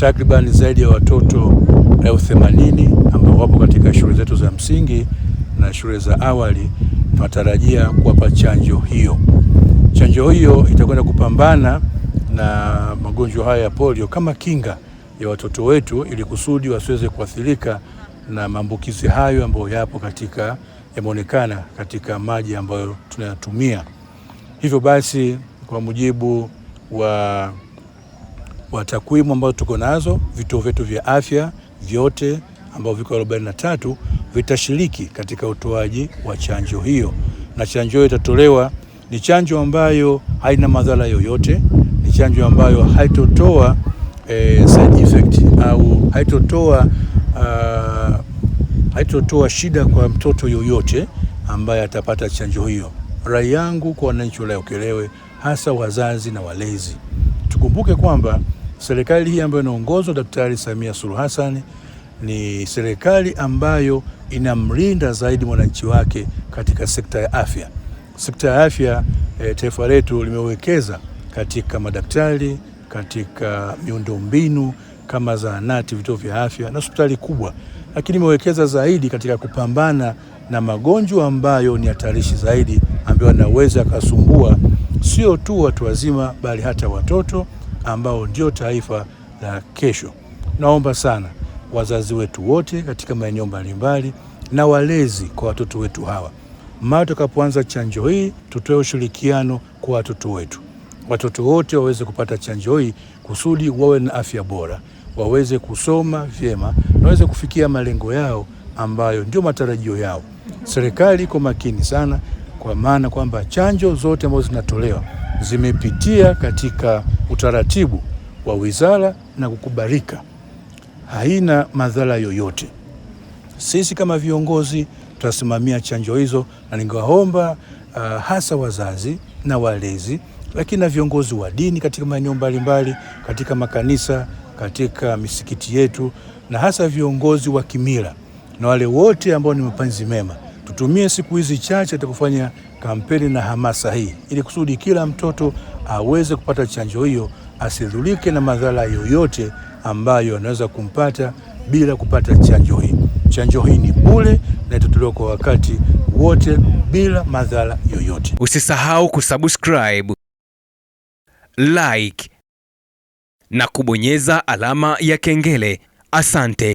takriban zaidi ya watoto 80,000 ambao wapo katika shule zetu za msingi na shule za awali. Tunatarajia kuwapa chanjo hiyo. Chanjo hiyo itakwenda kupambana na magonjwa haya ya polio kama kinga ya watoto wetu, ili kusudi wasiweze kuathirika na maambukizi hayo ambayo yameonekana katika maji ambayo tunayatumia. Hivyo basi, kwa mujibu wa takwimu ambazo tuko nazo, vituo vyetu vya afya vyote ambao viko 43 vitashiriki katika utoaji wa chanjo hiyo, na chanjo hiyo itatolewa. Ni chanjo ambayo haina madhara yoyote, ni chanjo ambayo haitotoa side effect au haitotoa shida kwa mtoto yoyote ambaye atapata chanjo hiyo. Rai yangu kwa wananchi wa Ukerewe, hasa wazazi na walezi, tukumbuke kwamba serikali hii ambayo inaongozwa Daktari Samia Suluhu Hassan ni serikali ambayo inamlinda zaidi mwananchi wake katika sekta ya afya. Sekta ya afya, taifa letu limewekeza katika madaktari, katika miundombinu kama zahanati, vituo vya afya na hospitali kubwa, lakini imewekeza zaidi katika kupambana na magonjwa ambayo ni hatarishi zaidi, ambayo yanaweza kusumbua sio tu watu wazima bali hata watoto ambao ndio taifa la kesho. Naomba sana wazazi wetu wote katika maeneo mbalimbali na walezi kwa watoto wetu hawa, mara tutakapoanza chanjo hii, tutoe ushirikiano kwa watoto wetu. Watoto wote waweze kupata chanjo hii kusudi wawe na afya bora, waweze kusoma vyema na waweze kufikia malengo yao ambayo ndio matarajio yao. Serikali iko makini sana, kwa maana kwamba chanjo zote ambazo zinatolewa zimepitia katika utaratibu wa wizara na kukubalika, haina madhara yoyote. Sisi kama viongozi tutasimamia chanjo hizo, na ningewaomba hasa wazazi na walezi, lakini na viongozi wa dini katika maeneo mbalimbali, katika makanisa, katika misikiti yetu, na hasa viongozi wa kimila na wale wote ambao ni mapenzi mema, tutumie siku hizi chache kufanya kampeni na hamasa hii, ili kusudi kila mtoto aweze kupata chanjo hiyo, asidhurike na madhara yoyote ambayo anaweza kumpata bila kupata chanjo hii. Chanjo hii ni bure na itatolewa kwa wakati wote bila madhara yoyote. Usisahau kusubscribe, like na kubonyeza alama ya kengele. Asante.